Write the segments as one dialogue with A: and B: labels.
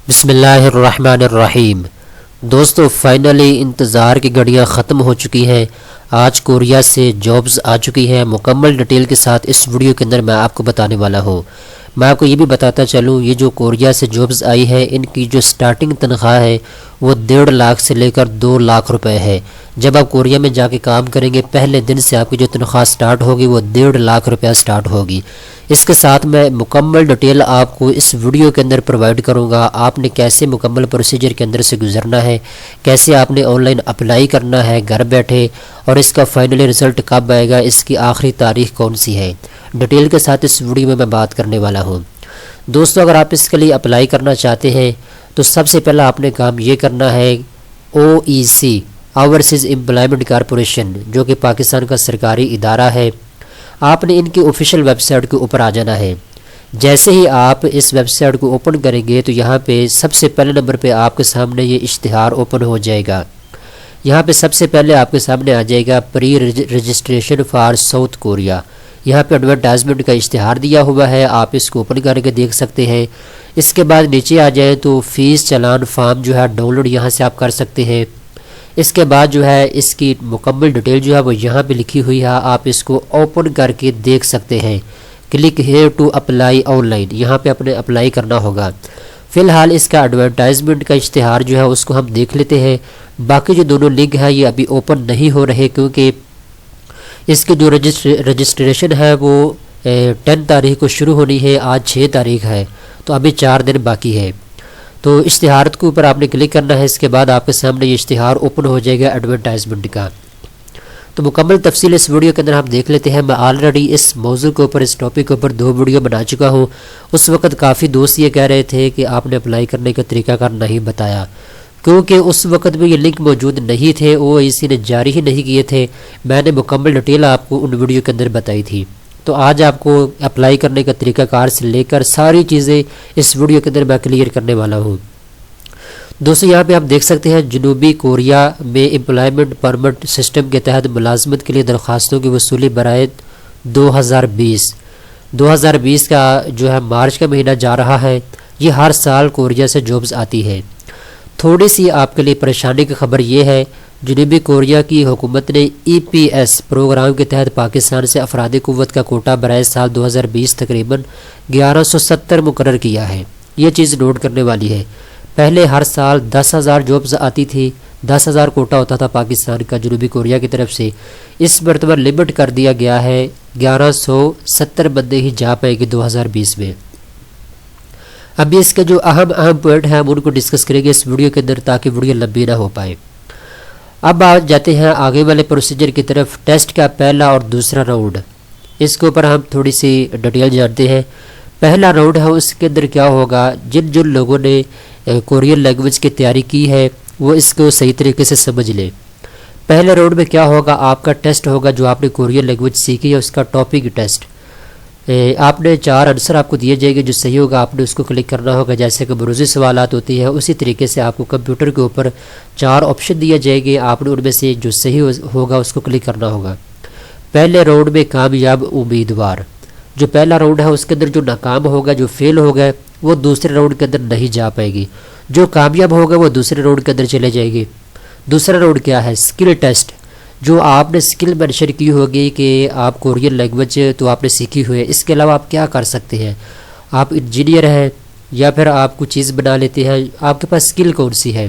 A: بسم اللہ الرحمن الرحیم۔ دوستو فائنلی انتظار کی گھڑیاں ختم ہو چکی ہیں۔ آج کوریا سے جابز آ چکی ہیں۔ مکمل ڈیٹیل کے ساتھ اس ویڈیو کے اندر میں آپ کو بتانے والا ہوں۔ میں آپ کو یہ بھی بتاتا چلوں، یہ جو کوریا سے جابز آئی ہے ان کی جو سٹارٹنگ تنخواہ ہے وہ 1.5 لاکھ سے لے کر 2 لاکھ روپے ہے۔ جب آپ کوریا میں جا کے کام کریں گے پہلے دن سے آپ کی جو تنخواہ سٹارٹ ہوگی وہ 1.5 لاکھ روپیہ سٹارٹ ہوگی۔ اس کے ساتھ میں مکمل ڈیٹیل آپ کو اس ویڈیو کے اندر پرووائڈ کروں گا۔ آپ نے کیسے مکمل پروسیجر کے اندر سے گزرنا ہے، کیسے آپ نے آن لائن اپلائی کرنا ہے گھر بیٹھے، اور اس کا فائنلی رزلٹ کب آئے گا، اس کی آخری تاریخ کون سی ہے، ڈیٹیل کے ساتھ اس ویڈیو میں بات کرنے والا ہوں۔ دوستو اگر آپ اس کے لیے اپلائی کرنا چاہتے ہیں تو سب سے پہلا آپ نے کام یہ کرنا ہے، OEC اوورسیز امپلائمنٹ کارپوریشن جو کہ پاکستان کا سرکاری ادارہ ہے، آپ نے ان کی آفیشیل ویب سائٹ کے اوپر آ جانا ہے۔ جیسے ہی آپ اس ویب سائٹ کو اوپن کریں گے تو یہاں پہ سب سے پہلے نمبر پہ آپ کے سامنے یہ اشتہار اوپن ہو جائے گا۔ یہاں پہ سب سے پہلے آپ کے سامنے آ جائے گا پری رجسٹریشن فار ساؤتھ کوریا۔ یہاں پہ ایڈورٹائزمنٹ کا اشتہار دیا ہوا ہے، آپ اس کو اوپن کر کے دیکھ سکتے ہیں۔ اس کے بعد نیچے آ جائیں تو فیس چلان فارم جو ہے ڈاؤن لوڈ یہاں سے آپ کر سکتے ہیں۔ اس کے بعد جو ہے اس کی مکمل ڈیٹیل جو ہے وہ یہاں پہ لکھی ہوئی ہے، آپ اس کو اوپن کر کے دیکھ سکتے ہیں۔ Click here to apply online, یہاں پہ اپنے اپلائی کرنا ہوگا۔ فی الحال اس کا ایڈورٹائزمنٹ کا اشتہار جو ہے اس کو ہم دیکھ لیتے ہیں۔ باقی جو دونوں لنک ہے یہ ابھی اوپن نہیں ہو رہے کیونکہ اس کی جو رجسٹریشن ہے وہ 10 تاریخ کو شروع ہونی ہے، آج 6 تاریخ ہے تو ابھی 4 دن باقی ہے۔ تو اشتہارات کے اوپر آپ نے کلک کرنا ہے، اس کے بعد آپ کے سامنے یہ اشتہار اوپن ہو جائے گا ایڈورٹائزمنٹ کا۔ تو مکمل تفصیل اس ویڈیو کے اندر ہم دیکھ لیتے ہیں۔ میں آلریڈی اس موضوع کے اوپر، اس ٹاپک کے اوپر 2 ویڈیو بنا چکا ہوں۔ اس وقت کافی دوست یہ کہہ رہے تھے کہ آپ نے اپلائی کرنے کا طریقہ کار نہیں بتایا، کیونکہ اس وقت میں یہ لنک موجود نہیں تھے، OEC نے جاری ہی نہیں کیے تھے۔ میں نے مکمل ڈیٹیل آپ کو ان ویڈیو کے اندر بتائی تھی۔ تو آج آپ کو اپلائی کرنے کا طریقہ کار سے لے کر ساری چیزیں اس ویڈیو کے اندر میں کلیئر کرنے والا ہوں۔ دوستو یہاں پہ آپ دیکھ سکتے ہیں جنوبی کوریا میں امپلائمنٹ پرمٹ سسٹم کے تحت ملازمت کے لیے درخواستوں کی وصولی برائے 2020 کا جو ہے مارچ کا مہینہ جا رہا ہے۔ یہ ہر سال کوریا سے جابز آتی ہے۔ تھوڑی سی آپ کے لیے پریشانی کی خبر یہ ہے، جنوبی کوریا کی حکومت نے EPS پروگرام کے تحت پاکستان سے افرادی قوت کا کوٹا برائے سال 2020 تقریباً 1170 مقرر کیا ہے۔ یہ چیز نوٹ کرنے والی ہے۔ پہلے ہر سال 10,000 جابز آتی تھی، 10,000 کوٹا ہوتا تھا پاکستان کا جنوبی کوریا کی طرف سے۔ اس مرتبہ لمٹ کر دیا گیا ہے، 1170 بندے ہی جا پائے گے 2020 میں۔ ابھی اس کے جو اہم پوائنٹ ہیں ہم ان کو ڈسکس کریں گے اس ویڈیو کے اندر تاکہ ویڈیو لمبی نہ ہو پائے۔ اب آ جاتے ہیں آگے والے پروسیجر کی طرف۔ ٹیسٹ کا پہلا اور دوسرا راؤنڈ، اس کے اوپر ہم تھوڑی سی ڈیٹیل جانتے ہیں۔ پہلا راؤنڈ ہے اس کے اندر کیا ہوگا، جن لوگوں نے کورین لینگویج کی تیاری کی ہے وہ اس کو صحیح طریقے سے سمجھ لیں۔ پہلے راؤنڈ میں کیا ہوگا، آپ کا ٹیسٹ ہوگا جو آپ نے کورین لینگویج سیکھی ہے اس کا ٹاپک ٹیسٹ۔ آپ نے 4 آنسر آپ کو دیے جائیں گے، جو صحیح ہوگا آپ نے اس کو کلک کرنا ہوگا۔ جیسے کہ بروزی سوالات ہوتی ہے اسی طریقے سے آپ کو کمپیوٹر کے اوپر 4 آپشن دیے جائیں گے، آپ نے ان میں سے جو صحیح ہوگا اس کو کلک کرنا ہوگا۔ پہلے راؤنڈ میں کامیاب امیدوار، جو پہلا راؤنڈ ہے اس کے اندر جو ناکام ہوگا، جو فیل ہوگا وہ دوسرے راؤنڈ کے اندر نہیں جا پائے گی، جو کامیاب ہوگا وہ دوسرے راؤنڈ کے اندر چلے جائے گی۔ دوسرا راؤنڈ کیا ہے، اسکل ٹیسٹ، جو آپ نے اسکل مینشن کی ہوگی کہ آپ کورین لینگویج تو آپ نے سیکھی ہوئی ہے، اس کے علاوہ آپ کیا کر سکتے ہیں، آپ انجینئر ہیں یا پھر آپ کوئی چیز بنا لیتے ہیں، آپ کے پاس اسکل کون سی ہے،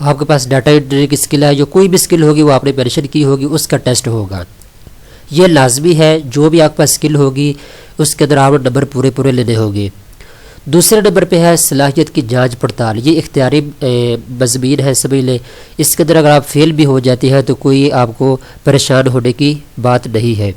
A: آپ کے پاس ڈاٹا انٹری کی اسکل ہے، جو کوئی بھی اسکل ہوگی وہ آپ نے مینشن کی ہوگی اس کا ٹیسٹ ہوگا۔ یہ لازمی ہے، جو بھی آپ کے پاس اسکل ہوگی اس کے اندر آپ نمبر پورے لینے ہوں گے۔ دوسرے نمبر پہ ہے صلاحیت کی جانچ پڑتال، یہ اختیاری مضمین ہے، سمجھ لیں۔ اس کے اندر اگر آپ فیل بھی ہو جاتے ہیں تو کوئی آپ کو پریشان ہونے کی بات نہیں ہے۔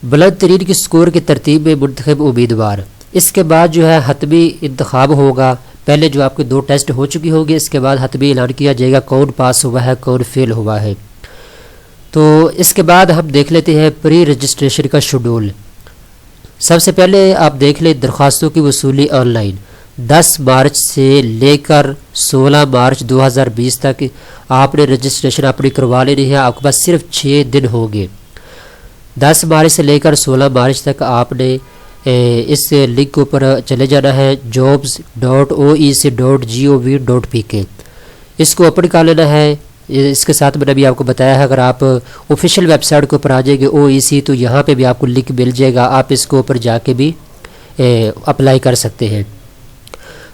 A: بلند ترین کی سکور کی ترتیب میں منتخب امیدوار، اس کے بعد جو ہے حتمی انتخاب ہوگا۔ پہلے جو آپ کے 2 ٹیسٹ ہو چکی ہوگی، اس کے بعد حتمی اعلان کیا جائے گا کون پاس ہوا ہے کون فیل ہوا ہے۔ تو اس کے بعد ہم دیکھ لیتے ہیں پری رجسٹریشن کا شیڈول۔ سب سے پہلے آپ دیکھ لیں درخواستوں کی وصولی آن لائن 10 مارچ سے لے کر 16 مارچ 2020 تک آپ نے رجسٹریشن اپنی کروا لینی ہے۔ آپ کے پاس صرف 6 دن ہوں گے۔ 10 مارچ سے لے کر 16 مارچ تک آپ نے اس لنک کے اوپر چلے جانا ہے jobs.oec.gov.pk، اس کو اوپن کر لینا ہے۔ اس کے ساتھ میں نے بھی آپ کو بتایا ہے، اگر آپ آفیشیل ویب سائٹ کے اوپر آ جائیں گے OEC تو یہاں پہ بھی آپ کو لنک مل جائے گا، آپ اس کو اوپر جا کے بھی اپلائی کر سکتے ہیں۔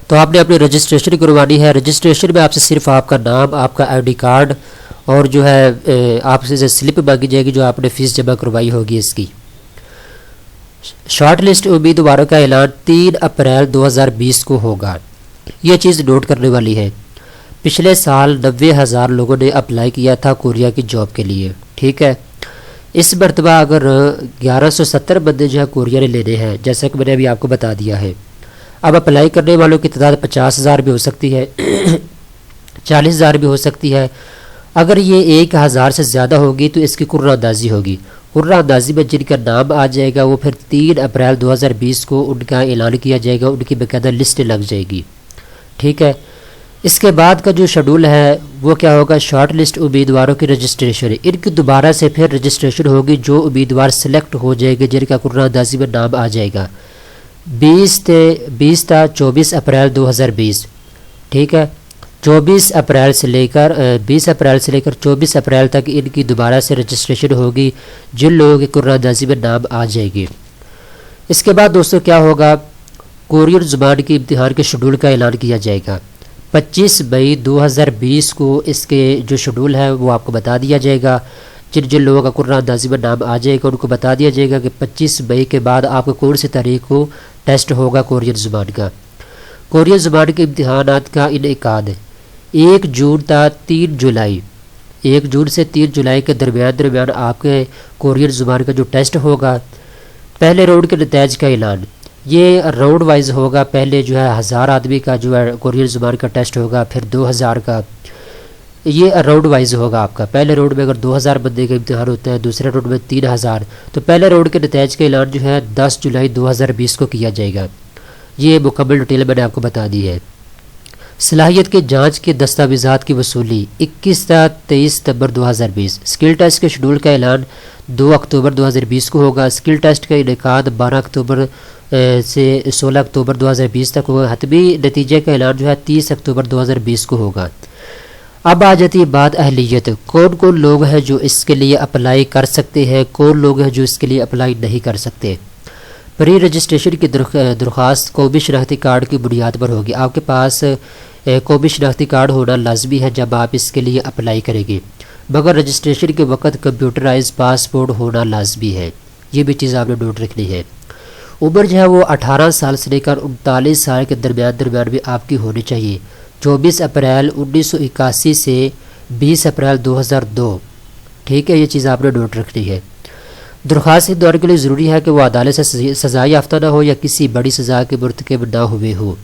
A: تو آپ نے اپنی رجسٹریشن کروانی ہے۔ رجسٹریشن میں آپ سے صرف آپ کا نام، آپ کا ID کارڈ اور جو ہے آپ سے سلپ مانگی جائے گی جو آپ نے فیس جمع کروائی ہوگی اس کی۔ شارٹ لسٹ امیدواروں کا اعلان 3 اپریل 2020 کو ہوگا، یہ چیز نوٹ کرنے والی ہے۔ پچھلے سال 90,000 لوگوں نے اپلائی کیا تھا کوریا کی جاب کے لیے، ٹھیک ہے۔ اس مرتبہ اگر 1170 بندے جو ہے کوریا نے لینے ہیں، جیسا کہ میں نے ابھی آپ کو بتا دیا ہے۔ اب اپلائی کرنے والوں کی تعداد 50,000 بھی ہو سکتی ہے 40,000 بھی ہو سکتی ہے۔ اگر یہ 1,000 سے زیادہ ہوگی تو اس کی قرعہ اندازی ہوگی۔ قرعہ اندازی میں جن کا نام آ جائے گا وہ پھر 3 اپریل 2020 کو ان کا اعلان کیا جائے گا، ان کی باقاعدہ لسٹ لگ جائے گی، ٹھیک ہے۔ اس کے بعد کا جو شیڈول ہے وہ کیا ہوگا؟ شارٹ لسٹ امیدواروں کی رجسٹریشن، ان کی دوبارہ سے پھر رجسٹریشن ہوگی جو امیدوار سلیکٹ ہو جائے گے جن کا قرعہ اندازی میں نام آ جائے گا 20 تا 24 اپریل 2020، ٹھیک ہے۔ 20 اپریل سے لے کر 24 اپریل تک ان کی دوبارہ سے رجسٹریشن ہوگی جن لوگوں کے قرعہ اندازی میں نام آ جائے گی۔ اس کے بعد دوستو کیا ہوگا؟ کورین زبان کے امتحان کے شیڈول کا اعلان کیا جائے گا 25 مئی 2020 کو۔ اس کے جو شیڈول ہے وہ آپ کو بتا دیا جائے گا، جن لوگوں کا قرعہ اندازی میں نام آ جائے گا ان کو بتا دیا جائے گا کہ 25 مئی کے بعد آپ کو کون سی تاریخ کو ٹیسٹ ہوگا کورین زبان کا۔ کورین زبان کے امتحانات کا انعقاد 1 جون تا 3 جولائی، 1 جون سے 3 جولائی کے درمیان آپ کے کورین زبان کا جو ٹیسٹ ہوگا۔ پہلے راؤنڈ کے نتائج کا اعلان، یہ راؤنڈ وائز ہوگا، پہلے جو ہے 1000 آدمی کا جو ہے کورین زبان کا ٹیسٹ ہوگا، پھر 2000 کا، یہ راؤنڈ وائز ہوگا آپ کا۔ پہلے راؤنڈ میں اگر 2000 بندے کا امتحان ہوتا ہے، دوسرے راؤنڈ میں 3000، تو پہلے راؤنڈ کے نتائج کا اعلان جو ہے 10 جولائی 2020 کو کیا جائے گا۔ یہ مکمل ڈیٹیل میں نے آپ کو بتا دی ہے۔ صلاحیت کے جانچ کے دستاویزات کی وصولی 21 تا 23 ستمبر 2020۔ اسکل ٹیسٹ کے شیڈول کا اعلان 2 اکتوبر 2020 کو ہوگا۔ اسکل ٹیسٹ کا انعقاد 12 اکتوبر سے 16 اکتوبر 2020 تک ہوگا۔ حتمی نتیجے کا اعلان جو ہے 30 اکتوبر 2020 کو ہوگا۔ اب آ جاتی ہے بات اہلیت، کون کون لوگ ہیں جو اس کے لیے اپلائی کر سکتے ہیں، کون لوگ ہیں جو اس کے لیے اپلائی نہیں کر سکتے۔ پری رجسٹریشن کی درخواست قومی شناختی کارڈ کی بنیاد پر ہوگی۔ آپ کے پاس قومی شناختی کارڈ ہونا لازمی ہے جب آپ اس کے لیے اپلائی کریں گے، مگر رجسٹریشن کے وقت کمپیوٹرائز پاسپورٹ ہونا لازمی ہے، یہ بھی چیز آپ نے نوٹ رکھنی ہے۔ عمر جو ہے وہ 18 سال سے لے کر 39 سال کے درمیان بھی آپ کی ہونی چاہیے۔ 24 اپریل 1981 سے 20 اپریل 2002، ٹھیک ہے، یہ چیز آپ نے نوٹ رکھنی ہے۔ درخواست دور کے لیے ضروری ہے کہ وہ عدالت سے سزا یافتہ نہ ہو یا کسی بڑی سزا کے مرتکب نہ ہوئے ہو،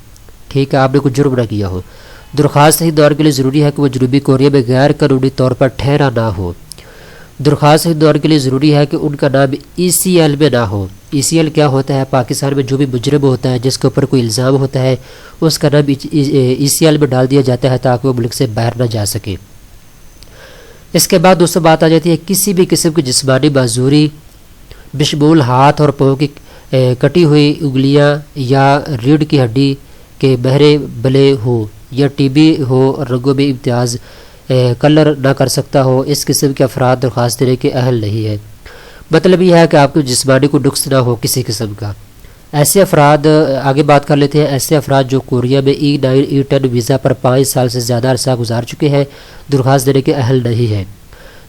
A: ٹھیک ہے، آپ نے کوئی جرم نہ کیا ہو۔ درخواست دور کے لیے ضروری ہے کہ وہ جنوبی کوریا میں غیر قانونی طور پر ٹھہرا نہ ہو۔ درخواست دور کے لیے ضروری ہے کہ ان کا نام ECL میں نہ ہو۔ ECL کیا ہوتا ہے؟ پاکستان میں جو بھی مجرم ہوتا ہے جس کے اوپر کوئی الزام ہوتا ہے اس کا نام ECL میں ڈال دیا جاتا ہے تاکہ وہ ملک سے باہر نہ جا سکے۔ اس کے بعد دوستوں بات آ جاتی ہے کسی بھی قسم کی جسمانی معذوری بشمول ہاتھ اور پاؤں کی کٹی ہوئی انگلیاں یا ریڑھ کی ہڈی کے بہرے بلے ہو یا TB ہو، رنگوں میں امتیاز کلر نہ کر سکتا ہو، اس قسم کے افراد درخواست دینے کے اہل نہیں ہے۔ مطلب یہ ہے کہ آپ کو جسمانی کو نقص نہ ہو کسی قسم کا۔ ایسے افراد آگے بات کر لیتے ہیں، ایسے افراد جو کوریا میں E9 E10 ویزا پر 5 سال سے زیادہ عرصہ گزار چکے ہیں درخواست دینے کے اہل نہیں ہیں۔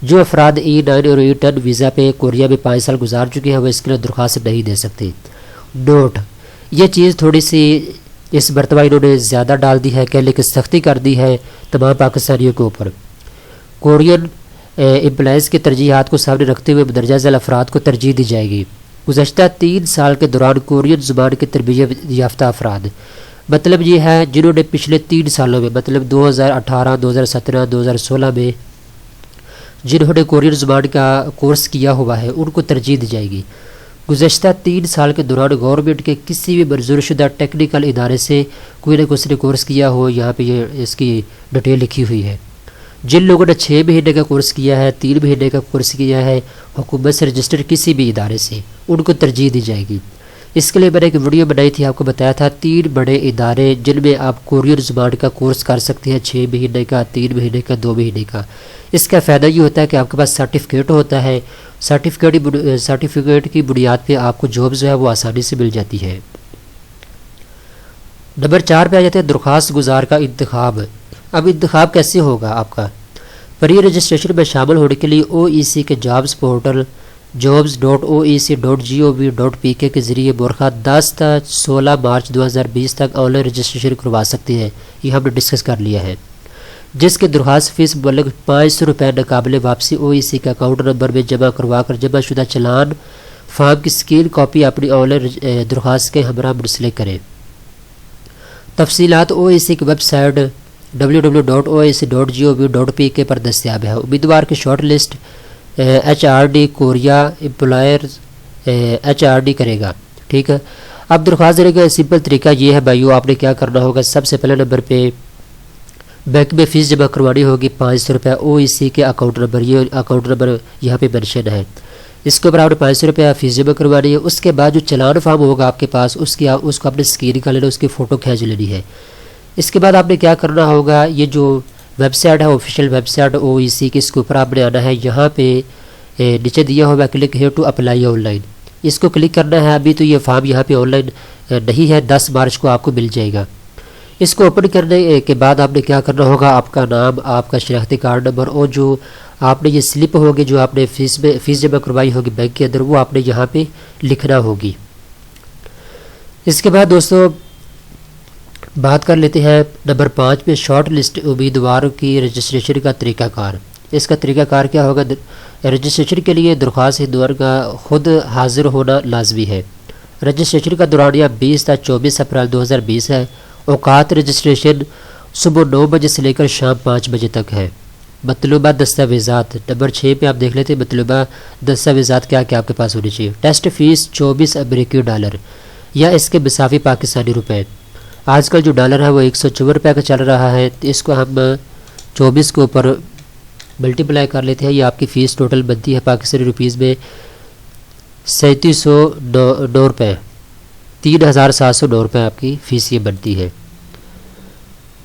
A: جو افراد E9 اور E10 ویزا پہ کوریا میں 5 سال گزار چکے ہیں وہ اس کے لیے درخواست نہیں دے سکتے۔ نوٹ، یہ چیز تھوڑی سی اس مرتبہ انہوں نے زیادہ ڈال دی ہے، کہنے کی سختی کر دی ہے تمام پاکستانیوں کے اوپر۔ کورین امپلائز کی ترجیحات کو سامنے رکھتے ہوئے مندرجہ ذیل افراد کو ترجیح دی جائے گی۔ گزشتہ 3 سال کے دوران کورین زبان کی تربیت یافتہ افراد، مطلب یہ ہے جنہوں نے پچھلے 3 سالوں میں مطلب 2018 2017 2016 میں جنہوں نے کورین زبان کا کورس کیا ہوا ہے ان کو ترجیح دی جائے گی۔ گزشتہ 3 سال کے دوران گورنمنٹ کے کسی بھی منظور شدہ ٹیکنیکل ادارے سے کوئی نہ کوئی کورس کیا ہو، یہاں پہ یہ اس کی ڈیٹیل لکھی ہوئی ہے۔ جن لوگوں نے 6 مہینے کا کورس کیا ہے، 3 مہینے کا کورس کیا ہے حکومت سے رجسٹر کسی بھی ادارے سے، ان کو ترجیح دی جائے گی۔ اس کے لیے میں نے ایک ویڈیو بنائی تھی، آپ کو بتایا تھا 3 بڑے ادارے جن میں آپ کورین زبان کا کورس کر سکتے ہیں، 6 مہینے کا، 3 مہینے کا، 2 مہینے کا۔ اس کا فائدہ یہ ہوتا ہے کہ آپ کے پاس سرٹیفکیٹ ہوتا ہے، سرٹیفکیٹ کی بنیاد پہ آپ کو جاب جو ہے وہ آسانی سے مل جاتی ہے۔ نمبر 4 پہ آ جاتے ہیں درخواست گزار کا انتخاب۔ اب انتخاب کیسے ہوگا آپ کا؟ پری رجسٹریشن میں شامل ہونے کے لیے او ای سی کے جابز پورٹل jobs.oec.gov.pk کے ذریعے برخا 10 تا 16 مارچ 2020 تک آن لائن رجسٹریشن کروا سکتے ہیں، یہ ہم نے ڈسکس کر لیا ہے، جس کے درخواست فیس مبلغ 500 روپے ناقابل واپسی او ای سی کے اکاؤنٹ نمبر میں جمع کروا کر جمع شدہ چلان فارم کی اسکین کاپی اپنی آن لائن درخواست کے ہمراہ منسلک کریں۔ تفصیلات او ای سی کی ویب سائٹ www.oec.gov.pk پر دستیاب ہے۔ امیدوار کی short list H R D Korea employer H R D کرے گا، ٹھیک ہے۔ اب درخواست دینے کا سمپل طریقہ یہ ہے بھائیو، آپ نے کیا کرنا ہوگا، سب سے پہلے نمبر پہ بینک میں فیس جمع کروانی ہوگی 500 روپے او ای سی کے اکاؤنٹ نمبر، یہ اکاؤنٹ نمبر یہاں پہ مینشن ہے، اس کے اوپر آپ نے 500 روپے فیس جمع کروانی ہے۔ اس کے بعد جو چلان فارم ہوگا آپ کے پاس، اس کو آپ نے اسکین کا لینا، اس کی فوٹو کھینچ لینی ہے۔ اس کے بعد آپ نے کیا کرنا ہوگا، یہ جو ویب سائٹ ہے آفیشیل ویب سائٹ او ای سی کی، اس کے اوپر آپ نے آنا ہے، یہاں پہ نیچے دیا ہوا click here to apply online, اس کو کلک کرنا ہے۔ ابھی تو یہ فارم یہاں پہ آن لائن نہیں ہے، 10 مارچ کو آپ کو مل جائے گا۔ اس کو اوپن کرنے کے بعد آپ نے کیا کرنا ہوگا، آپ کا نام، آپ کا شناختی کارڈ نمبر اور جو آپ نے یہ سلپ ہوگی جو آپ نے فیس جمع کروائی ہوگی بینک کے اندر، وہ آپ نے یہاں پہ لکھنا ہوگی۔ اس کے بعد دوستو بات کر لیتے ہیں نمبر 5 میں شارٹ لسٹ امیدواروں کی رجسٹریشن کا طریقہ کار۔ اس کا طریقہ کار کیا ہوگا، رجسٹریشن کے لیے درخواست دہندگان کا خود حاضر ہونا لازمی ہے۔ رجسٹریشن کا دورانیہ 20 تا 24 اپریل 2020 ہے۔ اوقات رجسٹریشن صبح 9 بجے سے لے کر شام 5 بجے تک ہے۔ مطلوبہ دستاویزات نمبر 6 پہ آپ دیکھ لیتے ہیں، مطلوبہ دستاویزات کیا کیا آپ کے پاس ہونی چاہیے۔ ٹیسٹ فیس 24 امریکی ڈالر یا اس کے مساوی پاکستانی روپے۔ آج کل جو ڈالر ہے وہ 154 روپے کا چل رہا ہے، تو اس کو ہم 24 کے اوپر ملٹیپلائی کر لیتے ہیں، یہ آپ کی فیس ٹوٹل بنتی ہے پاکستانی روپیز میں 3709 روپے، 3709 روپے آپ کی فیس یہ بنتی ہے۔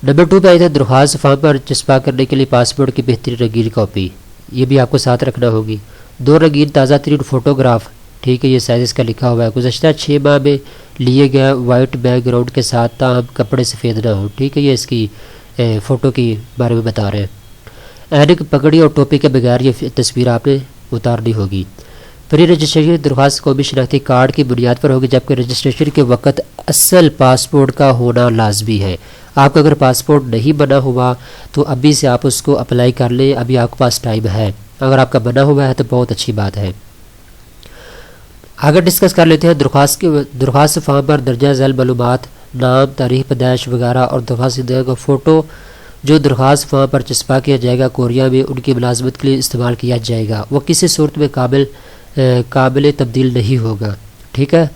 A: نمبر 2 پہ آئی تھا درخواست فارم پر چسپاں کرنے کے لیے پاسپورٹ کی بہترین رنگین کاپی، یہ بھی آپ کو ساتھ رکھنا ہوگی۔ 2 رنگین تازہ ترین فوٹوگراف، ٹھیک ہے، یہ سائز اس کا لکھا ہوا ہے۔ گزشتہ 6 ماہ میں لیے گئے وائٹ بیک گراؤنڈ کے ساتھ تاہم کپڑے سفید نہ ہو، ٹھیک ہے، یہ اس کی فوٹو کی بارے میں بتا رہے ہیں۔ اینک پگڑی اور ٹوپی کے بغیر یہ تصویر آپ نے اتارنی ہوگی۔ پری رجسٹریشن درخواست قومی شناختی کارڈ کی بنیاد پر ہوگی، جبکہ رجسٹریشن کے وقت اصل پاسپورٹ کا ہونا لازمی ہے۔ آپ کا اگر پاسپورٹ نہیں بنا ہوا تو ابھی سے آپ اس کو اپلائی کر لیں، ابھی آپ کے پاس ٹائم ہے۔ اگر آپ کا بنا ہوا ہے تو بہت اچھی بات ہے۔ آگے ڈسکس کر لیتے ہیں درخواست فارم پر درجہ ذیل معلومات، نام، تاریخ پیدائش وغیرہ اور درخواست دہندگان کا فوٹو جو درخواست فارم پر چسپاں کیا جائے گا کوریا میں ان کی ملازمت کے لیے استعمال کیا جائے گا، وہ کسی صورت میں قابل تبدیل نہیں ہوگا، ٹھیک ہے۔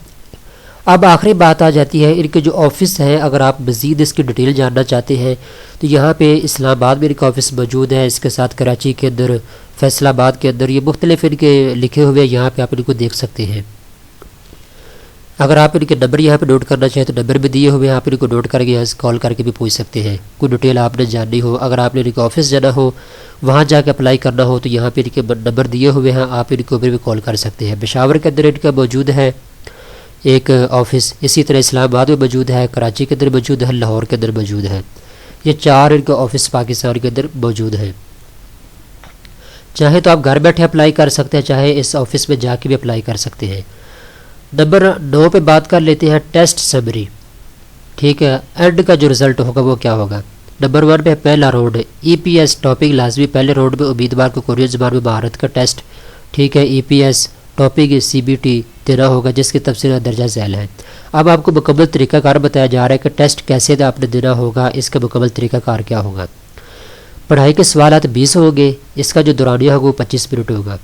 A: اب آخری بات آ جاتی ہے ان کے جو آفس ہیں، اگر آپ مزید اس کی ڈیٹیل جاننا چاہتے ہیں تو یہاں پہ اسلام آباد میں ان کا آفس موجود ہے، اس کے ساتھ کراچی کے اندر، فیصل آباد کے اندر، یہ مختلف ان کے لکھے ہوئے یہاں پہ آپ ان کو دیکھ سکتے ہیں۔ اگر آپ ان کے نمبر یہاں پہ نوٹ کرنا چاہیں تو نمبر بھی دیے ہوئے ہیں، آپ ان کو نوٹ کر کے کال کر کے بھی پوچھ سکتے ہیں، کوئی ڈیٹیل آپ نے جاننی ہو۔ اگر آپ نے ان کے آفس جانا ہو، وہاں جا کے اپلائی کرنا ہو تو یہاں پہ ان کے نمبر دیے ہوئے ہیں، آپ ان کو بھی کال کر سکتے ہیں۔ پشاور کے اندر ان کا موجود ہے ایک آفس، اسی طرح اسلام آباد میں موجود ہے، کراچی کے اندر موجود ہے، لاہور کے اندر موجود ہے، یہ 4 ان کا آفس پاکستان کے اندر موجود ہے۔ چاہے تو آپ گھر بیٹھے اپلائی کر سکتے ہیں، چاہے اس آفس میں جا کے بھی اپلائی کر سکتے ہیں۔ نمبر 9 پہ بات کر لیتے ہیں ٹیسٹ سمری، ٹھیک ہے، اینڈ کا جو رزلٹ ہوگا وہ کیا ہوگا۔ نمبر 1 پہ پہلا راؤنڈ ای پی ایس ٹاپک لازمی، پہلے راؤنڈ میں امیدوار کو کورین زبان میں مہارت کا ٹیسٹ، ٹھیک ہے، E P S topic C B T دینا ہوگا جس کی تفصیل درجہ ذیل ہے۔ اب آپ کو مکمل طریقہ کار بتایا جا رہا ہے کہ ٹیسٹ کیسے آپ نے دینا ہوگا، اس کا مکمل طریقہ کار کیا ہوگا۔ پڑھائی کے سوالات 20 ہوں گے، اس کا جو دورانیہ ہوگا وہ 25 منٹ ہوگا۔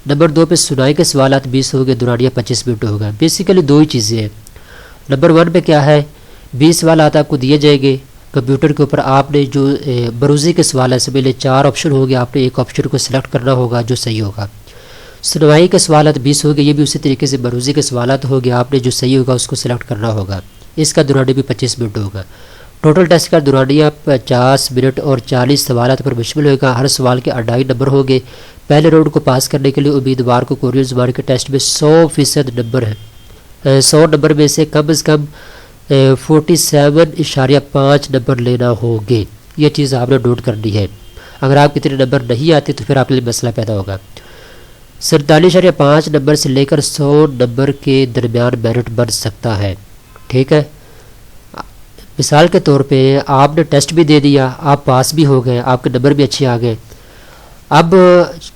A: نمبر 2 پہ سنائی کے سوالات 20 ہوں گے، دورانیہ 25 منٹ ہوگا۔ بیسیکلی 2 ہی چیزیں ہیں۔ نمبر 1 پہ کیا ہے، 20 سوالات آپ کو دیے جائیں گے کمپیوٹر کے اوپر، آپ نے جو بروزی کے سوال ہے سے پہلے 4 آپشن ہوں گے، آپ نے ایک آپشن کو سلیکٹ کرنا ہوگا جو صحیح ہوگا۔ سنوائی کے سوالات 20 ہو گئے، یہ بھی اسی طریقے سے بروزی کے سوالات ہو گئے، آپ نے جو صحیح ہوگا اس کو سلیکٹ کرنا ہوگا، اس کا دورانیہ بھی 25 منٹ ہوگا۔ ٹوٹل ٹیسٹ کا دورانیہ 50 منٹ اور 40 سوالات پر مشتمل ہوگا، ہر سوال کے 2.5 نمبر ہوں گے۔ پہلے راؤنڈ کو پاس کرنے کے لیے امیدوار کو کورین زبان کے ٹیسٹ میں 100% نمبر ہے، 100 نمبر میں سے کم از کم 47.5 نمبر لینا ہوگے، یہ چیز آپ نے نوٹ کرنی ہے۔ اگر آپ کتنے نمبر نہیں آتے تو پھر آپ کے لیے مسئلہ پیدا ہوگا۔ 47.5 نمبر سے لے کر 100 نمبر کے درمیان میرٹ بن سکتا ہے، ٹھیک ہے۔ مثال کے طور پہ آپ نے ٹیسٹ بھی دے دیا، آپ پاس بھی ہو گئے، آپ کے نمبر بھی اچھے آ گئے، اب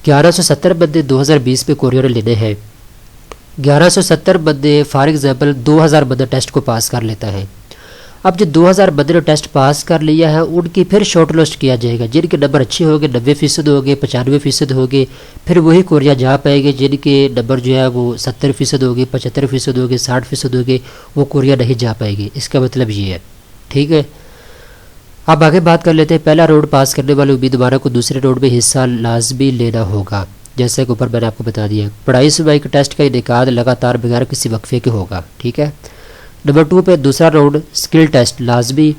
A: 1170 بندے 2020 میں کوریا نے لینے ہیں، 1170 بندے فار ایگزامپل 2000 بندہ ٹیسٹ کو پاس کر لیتا ہے۔ اب جو 2000 بندے نے ٹیسٹ پاس کر لیا ہے ان کی پھر شارٹ لسٹ کیا جائے گا، جن کے نمبر اچھے ہوں گے 90% ہوں گے، 95% ہوں گے، پھر وہی کوریا جا پائے گے، جن کے نمبر جو ہے وہ 70% ہوں گے، 75% ہوں گے، 60% ہوں گے، وہ کوریا نہیں جا پائے گے۔ اس کا مطلب یہ ہے، ٹھیک ہے۔ اب آگے بات کر لیتے ہیں، پہلا راؤنڈ پاس کرنے والے امیدواروں کو دوسرے راؤنڈ میں حصہ لازمی لینا ہوگا، جیسے کہ اوپر میں نے آپ کو بتا دیا۔ پڑھائی سنوائی کے ٹیسٹ کا انعقاد لگاتار بغیر کسی وقفے کے ہوگا، ٹھیک ہے۔ نمبر 2 پہ دوسرا راؤنڈ اسکل ٹیسٹ لازمی،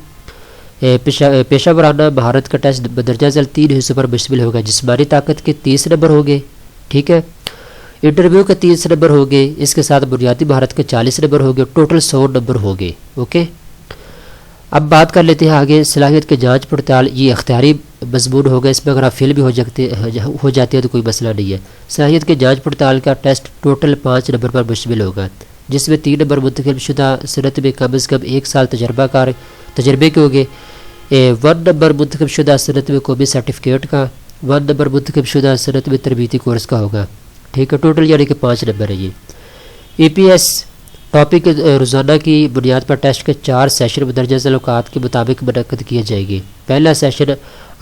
A: پیشہ ورانہ مہارت کا ٹیسٹ مندرجہ ذیل 3 حصوں پر مشتمل ہوگا، جسمانی طاقت کے 30 نمبر ہوگے، ٹھیک ہے۔ انٹرویو کے 30 نمبر ہوگے، اس کے ساتھ بنیادی مہارت کے 40 نمبر ہوگے، ٹوٹل 100 نمبر ہوگے، اوکے۔ اب بات کر لیتے ہیں آگے صلاحیت کے جانچ پڑتال، یہ اختیاری مضمون ہوگا، اس میں اگر آپ فیل بھی ہو جاتے ہیں تو کوئی مسئلہ نہیں ہے۔ صلاحیت کے جانچ پڑتال کا ٹیسٹ ٹوٹل 5 نمبر پر مشتمل ہوگا، جس میں 3 نمبر منتخب شدہ صنعت میں کم از کم 1 سال تجربے کے ہوگے، 1 نمبر منتخب شدہ صنعت میں قومی سرٹیفکیٹ کا، 1 نمبر منتخب شدہ صنعت میں تربیتی کورس کا ہوگا، ٹھیک ہے۔ ٹوٹل یعنی کہ 5 نمبر ہے یہ۔ ای پی ایس ٹاپک روزانہ کی بنیاد پر ٹیسٹ کے 4 سیشن مندرجہ ذیل اوقات کے مطابق منعقد کیے جائیں گے۔ پہلا سیشن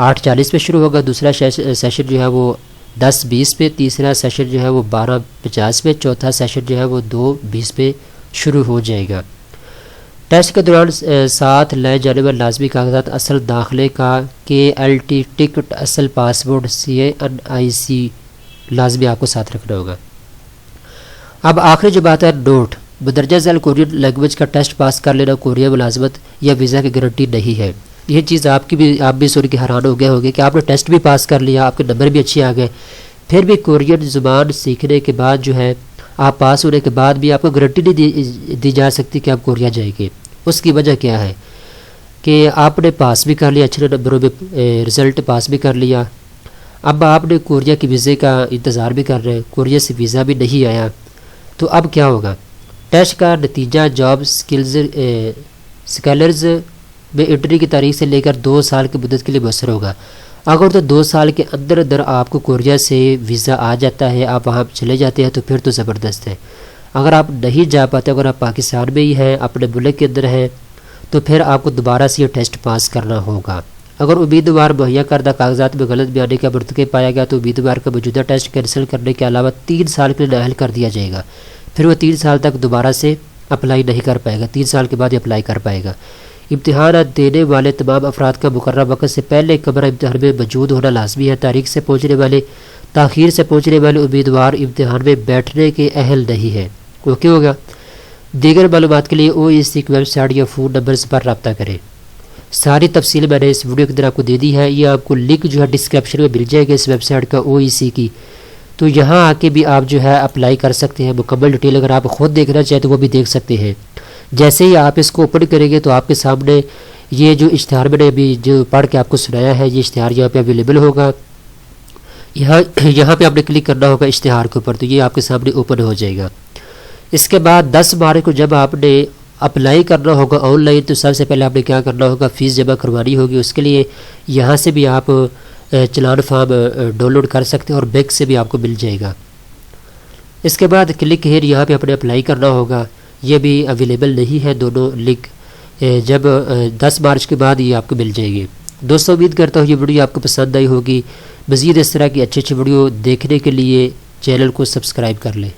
A: 8:40 پہ شروع ہوگا، دوسرا سیشن جو ہے وہ 10:20 پہ، تیسرا سیشن جو ہے وہ 12:50 پہ، چوتھا سیشن جو ہے وہ 2:20 پہ شروع ہو جائے گا۔ ٹیسٹ کے دوران ساتھ لائے جانے والے لازمی کاغذات اصل داخلے کا KLT ٹکٹ، اصل پاسپورٹ، CNIC لازمی آپ کو ساتھ رکھنا ہوگا۔ اب آخری جو بات ہے نوٹ، مندرجہ ذیل کورین لینگویج کا ٹیسٹ پاس کر لینا کوریا ملازمت یا ویزا کی گارنٹی نہیں ہے۔ یہ چیز آپ بھی سن کے حیران ہو گئے ہوگے کہ آپ نے ٹیسٹ بھی پاس کر لیا، آپ کے نمبر بھی اچھے آ گئے، پھر بھی کورین زبان سیکھنے کے بعد جو ہے آپ پاس ہونے کے بعد بھی آپ کو گارنٹی نہیں دی جا سکتی کہ آپ کوریا جائیں گے۔ اس کی وجہ کیا ہے کہ آپ نے پاس بھی کر لیا، اچھے نمبروں میں رزلٹ پاس بھی کر لیا، اب آپ نے کوریا کی ویزے کا انتظار بھی کر رہے ہیں، کوریا سے ویزا بھی نہیں آیا، تو اب کیا ہوگا؟ ٹیسٹ کا نتیجہ جاب سکالرز میں انٹری کی تاریخ سے لے کر 2 سال کی مدت کے لیے مؤثر ہوگا۔ اگر تو 2 سال کے اندر آپ کو کوریا سے ویزا آ جاتا ہے، آپ وہاں چلے جاتے ہیں تو پھر تو زبردست ہے۔ اگر آپ نہیں جا پاتے، اگر آپ پاکستان میں ہی ہیں، اپنے ملک کے اندر ہیں، تو پھر آپ کو دوبارہ سے یہ ٹیسٹ پاس کرنا ہوگا۔ اگر امیدوار مہیا کردہ کاغذات میں غلط بیانی کا مرتکب پایا گیا تو امیدوار کا موجودہ ٹیسٹ کینسل کرنے کے علاوہ 3 سال کے لیے نااہل کر دیا جائے گا، پھر وہ 3 سال تک دوبارہ سے اپلائی نہیں کر پائے گا، 3 سال کے بعد ہی اپلائی کر پائے گا۔ امتحانات دینے والے تمام افراد کا مقررہ وقت سے پہلے کمرہ امتحان میں موجود ہونا لازمی ہے۔ تاخیر سے پہنچنے والے امیدوار امتحان میں بیٹھنے کے اہل نہیں ہے، اوکے ہوگا۔ دیگر معلومات کے لیے OEC کی ویب سائٹ یا فون نمبرز پر رابطہ کریں۔ ساری تفصیل میں نے اس ویڈیو کے اندر آپ کو دے دی ہے، یہ آپ کو لنک جو ہے ڈسکرپشن میں مل جائے گا اس ویب سائٹ کا OEC کی، تو یہاں آ کے بھی آپ جو ہے اپلائی کر سکتے ہیں۔ مکمل ڈیٹیل اگر آپ خود دیکھنا چاہیں تو وہ بھی دیکھ سکتے ہیں۔ جیسے ہی آپ اس کو اوپن کریں گے تو آپ کے سامنے یہ جو اشتہار میں نے ابھی جو پڑھ کے آپ کو سنایا ہے، یہ اشتہار یہاں پہ اویلیبل ہوگا، یہاں پہ آپ نے کلک کرنا ہوگا اشتہار کے اوپر، تو یہ آپ کے سامنے اوپن ہو جائے گا۔ اس کے بعد 10 مارچ کو جب آپ نے اپلائی کرنا ہوگا آن لائن، تو سب سے پہلے آپ نے کیا کرنا ہوگا، فیس جمع کروانی ہوگی۔ اس کے لیے یہاں سے بھی آپ چلان فارم ڈاؤن لوڈ کر سکتے ہیں اور بینک سے بھی آپ کو مل جائے گا۔ اس کے بعد کلک ہیئر یہاں پہ اپنے اپلائی کرنا ہوگا، یہ بھی اویلیبل نہیں ہے دونوں لنک، جب 10 مارچ کے بعد یہ آپ کو مل جائے گی۔ دوستوں امید کرتا ہوں یہ ویڈیو آپ کو پسند آئی ہوگی، مزید اس طرح کی اچھی ویڈیو دیکھنے کے لیے چینل کو سبسکرائب کر لیں۔